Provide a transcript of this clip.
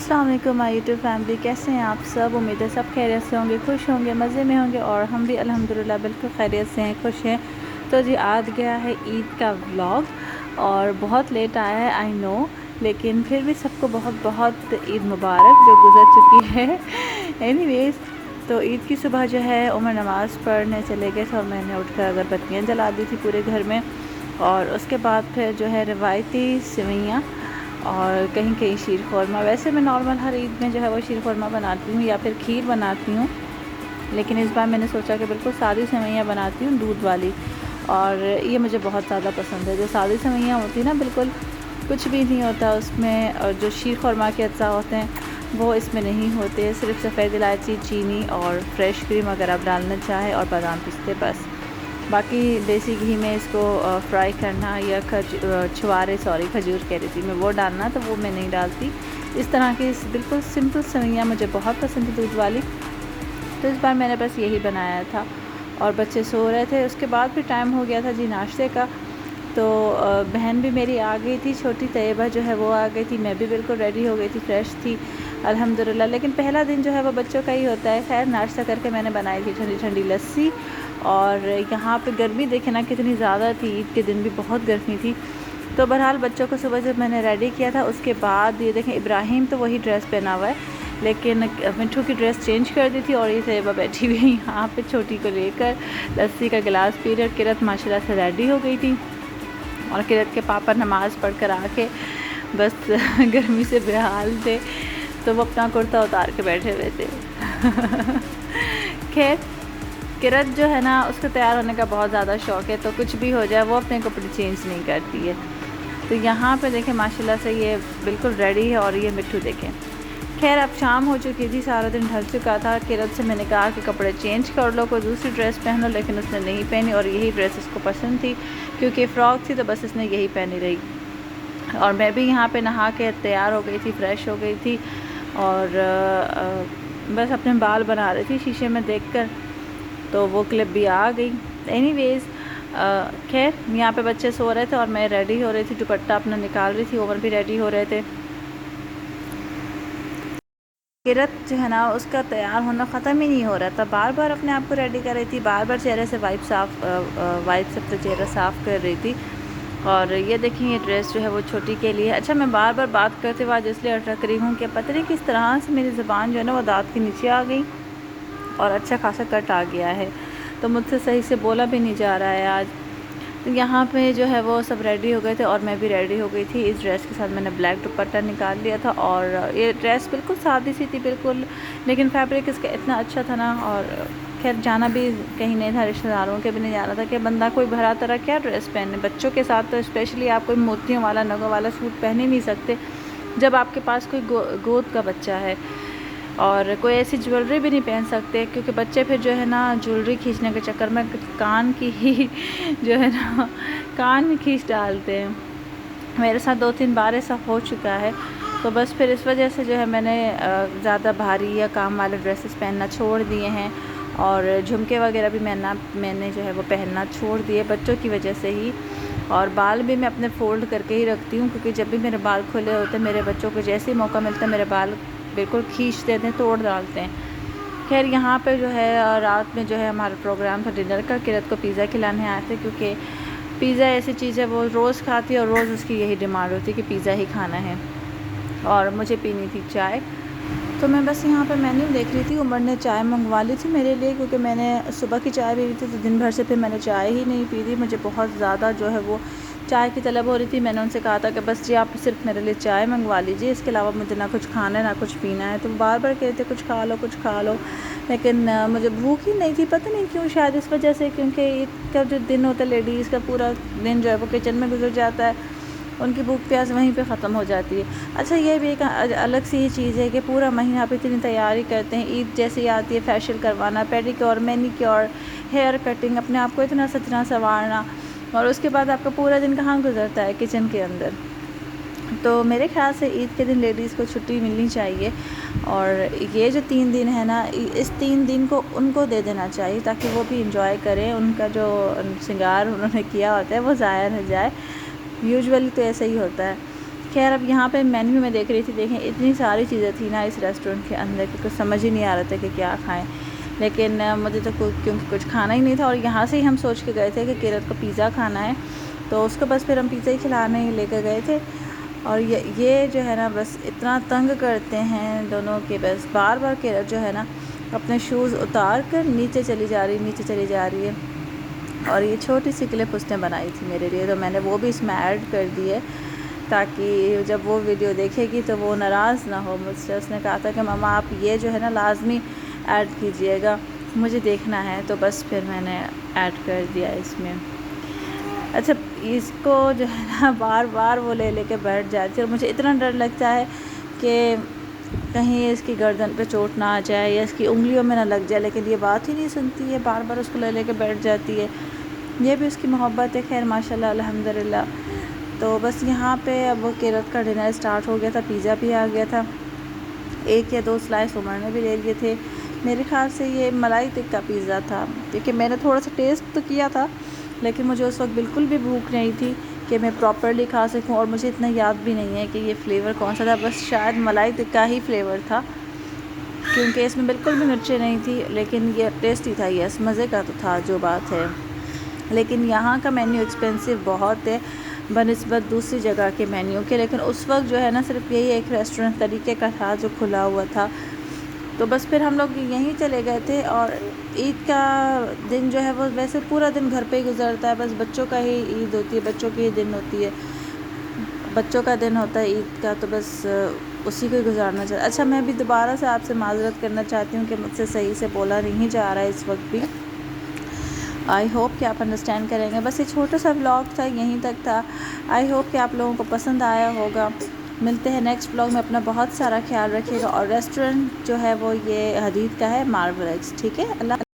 अस्सलाम वालेकुम my YouTube family, कैसे हैं आप सब। उम्मीद है सब खैरियत से होंगे, खुश होंगे, मज़े में होंगे और हम भी अल्हम्दुलिल्लाह बिल्कुल खैरियत से हैं, खुश हैं। तो जी आज गया है ईद का व्लॉग और बहुत लेट आया है, आई नो, लेकिन फिर भी सबको बहुत बहुत ईद मुबारक जो गुज़र चुकी है। एनीवेज़, तो ईद की सुबह जो है उमर नमाज़ पढ़ने चले गए थे और मैंने उठकर अगरबत्तियाँ जला दी थी पूरे घर में। और उसके बाद फिर जो है रिवायती सेवइयाँ और कहीं कहीं शीर खुरमा। वैसे मैं नॉर्मल हर ईद में जो है वो शीर खुरमा बनाती हूँ या फिर खीर बनाती हूँ, लेकिन इस बार मैंने सोचा कि बिल्कुल सादी सेवइयाँ बनाती हूँ, दूध वाली। और ये मुझे बहुत ज़्यादा पसंद है। जो सादी सेवइयाँ होती हैं ना, बिल्कुल कुछ भी नहीं होता उसमें, और जो शीर खुरमा के अज्जा होते हैं वो इसमें नहीं होते, सिर्फ सफ़ेद इलायची, चीनी और फ्रेश क्रीम अगर आप डालना चाहें और बादाम पिस्ते, बस। बाकी देसी घी में इसको फ्राई करना या खजूर कह रही थी मैं, वो डालना, तो वो मैं नहीं डालती। इस तरह की बिल्कुल सिंपल सेवइयाँ मुझे बहुत पसंद है, दूध वाली। तो इस बार मैंने बस यही बनाया था और बच्चे सो रहे थे। उसके बाद फिर टाइम हो गया था जी नाश्ते का। तो बहन भी मेरी आ गई थी, छोटी तैयबा जो है वो आ गई थी। मैं भी बिल्कुल रेडी हो गई थी, फ्रेश थी अल्हम्दुलिल्लाह। लेकिन पहला दिन जो है वो बच्चों का ही होता है। खैर, नाश्ता करके मैंने बनाई थी ठंडी ठंडी लस्सी। और यहाँ पे गर्मी देखे ना कितनी ज़्यादा थी, ईद के दिन भी बहुत गर्मी थी। तो बहरहाल बच्चों को सुबह जब मैंने रेडी किया था, उसके बाद ये देखें, इब्राहिम तो वही ड्रेस पहना हुआ है, लेकिन मिठू की ड्रेस चेंज कर दी थी और ये तैयबा बैठी हुई है यहाँ पे छोटी को लेकर, लस्सी का गिलास पी रही। और किरत माशाल्लाह से रेडी हो गई थी और किरत के पापा नमाज़ पढ़ कर आके बस गर्मी से बेहाल थे, तो वो अपना कुर्ता उतार के बैठे हुए थे। खैर, किरत जो है ना, उसको तैयार होने का बहुत ज़्यादा शौक़ है, तो कुछ भी हो जाए वो अपने कपड़े चेंज नहीं करती है। तो यहाँ पे देखें माशाल्लाह से ये बिल्कुल रेडी है और ये मिट्ठू देखें। खैर, अब शाम हो चुकी थी, सारा दिन ढल चुका था। किरत से मैंने कहा कि कपड़े चेंज कर लो, कोई दूसरी ड्रेस पहन लो, लेकिन उसने नहीं पहनी और यही ड्रेस इसको पसंद थी क्योंकि फ़्रॉक थी, तो बस इसने यही पहनी रही। और मैं भी यहाँ पे नहा के तैयार हो गई थी, फ़्रेश हो गई थी और बस अपने बाल बना रही थी शीशे में देखकर, तो वो क्लिप भी आ गई। एनीवेज़, खैर, यहाँ पे बच्चे सो रहे थे और मैं रेडी हो रही थी, दुपट्टा अपना निकाल रही थी, ओवर भी रेडी हो रहे थे। किरत जो है ना, उसका तैयार होना ख़त्म ही नहीं हो रहा था, बार बार अपने आप को रेडी कर रही थी, बार बार चेहरे से वाइप से अपना चेहरा साफ़ कर रही थी। और ये देखिए, ये ड्रेस जो है वो छोटी के लिए। अच्छा, मैं बार बार बात करते हुए आज इसलिए अटक रही हूँ कि पता नहीं किस तरह से मेरी ज़ुबान जो है ना वो दाँत के नीचे आ गई और अच्छा खासा कट आ गया है, तो मुझसे सही से बोला भी नहीं जा रहा है आज। तो यहाँ पे जो है वो सब रेडी हो गए थे और मैं भी रेडी हो गई थी। इस ड्रेस के साथ मैंने ब्लैक दुपट्टा निकाल लिया था और ये ड्रेस बिल्कुल सादी सी थी बिल्कुल, लेकिन फैब्रिक इसका इतना अच्छा था ना। और खैर, जाना भी कहीं नहीं था, रिश्तेदारों के भी नहीं जाना था कि बंदा कोई भरा तरह क्या ड्रेस पहने। बच्चों के साथ तो स्पेशली आप कोई मोतियों वाला, नगों वाला सूट पहन ही नहीं सकते जब आपके पास कोई गोद का बच्चा है। और कोई ऐसी ज्वेलरी भी नहीं पहन सकते क्योंकि बच्चे फिर जो है ना ज्वेलरी खींचने के चक्कर में कान की ही जो है ना कान में खींच डालते हैं। मेरे साथ 2-3 बार ऐसा हो चुका है। तो बस फिर इस वजह से जो है मैंने ज़्यादा भारी या काम वाले ड्रेसेस पहनना छोड़ दिए हैं और झुमके वगैरह भी मैंने जो है वो पहनना छोड़ दिए बच्चों की वजह से ही। और बाल भी मैं अपने फ़ोल्ड करके ही रखती हूँ क्योंकि जब भी मेरे बाल खुले होते हैं, मेरे बच्चों को जैसे ही मौका मिलता है मेरे बाल बिल्कुल खींच देते हैं, तोड़ डालते हैं। खैर, यहाँ पे जो है रात में जो है हमारा प्रोग्राम था डिनर का। किरत को पिज़्ज़ा खिलाने आए थे क्योंकि पिज़्ज़ा ऐसी चीज़ है वो रोज़ खाती है और रोज़ उसकी यही डिमांड होती है कि पिज़्ज़ा ही खाना है। और मुझे पीनी थी चाय, तो मैं बस यहाँ पर मेन्यू देख रही थी। उमर ने चाय मंगवा ली थी मेरे लिए क्योंकि मैंने सुबह की चाय पी ली थी, तो दिन भर से फिर मैंने चाय ही नहीं पी थी। मुझे बहुत ज़्यादा जो है वो चाय की तलब हो रही थी। मैंने उनसे कहा था कि बस जी आप सिर्फ मेरे लिए चाय मंगवा लीजिए, इसके अलावा मुझे ना कुछ खाना है ना कुछ पीना है। तो बार बार कहते कुछ खा लो कुछ खा लो, लेकिन मुझे भूख ही नहीं थी, पता नहीं क्यों, शायद इस वजह से क्योंकि ईद का जो दिन होता है, लेडीज़ का पूरा दिन जो है वो किचन में गुजर जाता है, उनकी भूख प्यास वहीं पे ख़त्म हो जाती है। अच्छा, ये भी एक अलग सी ही चीज़ है कि पूरा महीना आप इतनी तैयारी करते हैं, ईद जैसी आती है, फेशियल करवाना, पेडिक्योर, मैनिक्योर, हेयर कटिंग, अपने आप को इतना सजना संवारना, और उसके बाद आपका पूरा दिन कहाँ गुजरता है, किचन के अंदर। तो मेरे ख्याल से ईद के दिन लेडीज़ को छुट्टी मिलनी चाहिए और ये जो 3 दिन है ना, इस 3 दिन को उनको दे देना चाहिए ताकि वो भी इंजॉय करें। उनका जो श्रृंगार उन्होंने किया होता है वो ज़ाया न जाए। यूजुअली तो ऐसा ही होता है। खैर अब यहाँ पे मेन्यू में देख रही थी, देखें इतनी सारी चीज़ें थी ना इस रेस्टोरेंट के अंदर कि कुछ समझ ही नहीं आ रहा था कि क्या खाएं। लेकिन मुझे तो क्योंकि कुछ खाना ही नहीं था, और यहाँ से ही हम सोच के गए थे कि किरत को पिज़्ज़ा खाना है, तो उसको बस फिर हम पिज़्ज़ा ही खिलाने ही लेकर गए थे। और ये जो है ना बस इतना तंग करते हैं दोनों के, बस बार बार किरत जो है ना अपने शूज़ उतार कर नीचे चली जा रही है। और ये छोटी सी क्लिप उसने बनाई थी मेरे लिए, तो मैंने वो भी इसमें ऐड कर दी है ताकि जब वो वीडियो देखेगी तो वो नाराज़ ना हो मुझसे। उसने कहा था कि मम्मा आप ये जो है ना लाजमी ऐड कीजिएगा, मुझे देखना है, तो बस फिर मैंने ऐड कर दिया इसमें। अच्छा, इसको जो है ना बार बार वो लेके बैठ जाती है, और मुझे इतना डर लगता है कि कहीं इसकी गर्दन पे चोट ना आ जाए या इसकी उंगलियों में ना लग जाए, लेकिन ये बात ही नहीं सुनती है, बार बार उसको लेके बैठ जाती है। ये भी उसकी मोहब्बत है। खैर माशाल्लाह अल्हम्दुलिल्लाह। तो बस यहाँ पे अब किरत का डिनर स्टार्ट हो गया था, पिज़्ज़ा भी आ गया था, 1 या 2 स्लाइस उमर ने भी ले लिए थे। मेरे ख़्याल से ये मलाई टिक्का पिज़्ज़ा था, क्योंकि मैंने थोड़ा सा टेस्ट तो किया था, लेकिन मुझे उस वक्त बिल्कुल भी भूख नहीं थी कि मैं प्रॉपरली खा सकूं, और मुझे इतना याद भी नहीं है कि ये फ़्लेवर कौन सा था। बस शायद मलाई टिक्का ही फ़्लेवर था, क्योंकि इसमें बिल्कुल भी मिर्चें नहीं थी, लेकिन ये टेस्टी था, यस मज़े का तो था, जो बात है। लेकिन यहाँ का मेन्यू एक्सपेंसिव बहुत है बनिस्बत दूसरी जगह के मेन्यू के। लेकिन उस वक्त जो है ना सिर्फ यही एक रेस्टोरेंट तरीके का था जो खुला हुआ था, तो बस फिर हम लोग यहीं चले गए थे। और ईद का दिन जो है वो वैसे पूरा दिन घर पे ही गुजरता है, बस बच्चों का ही ईद होती है, बच्चों की ही दिन होती है, बच्चों का दिन होता है ईद का, तो बस उसी को ही गुजारना चाहिए। अच्छा, मैं भी दोबारा से आपसे माज़रत करना चाहती हूँ कि मुझसे सही से बोला नहीं जा रहा है इस वक्त भी। आई होप कि आप अंडरस्टैंड करेंगे। बस ये छोटा सा व्लॉग था, यहीं तक था। आई होप कि आप लोगों को पसंद आया होगा। मिलते हैं नेक्स्ट व्लॉग में। अपना बहुत सारा ख्याल रखिएगा। और रेस्टोरेंट जो है वो ये हदीद का है, मार्वल एक्स। ठीक है, अल्लाह।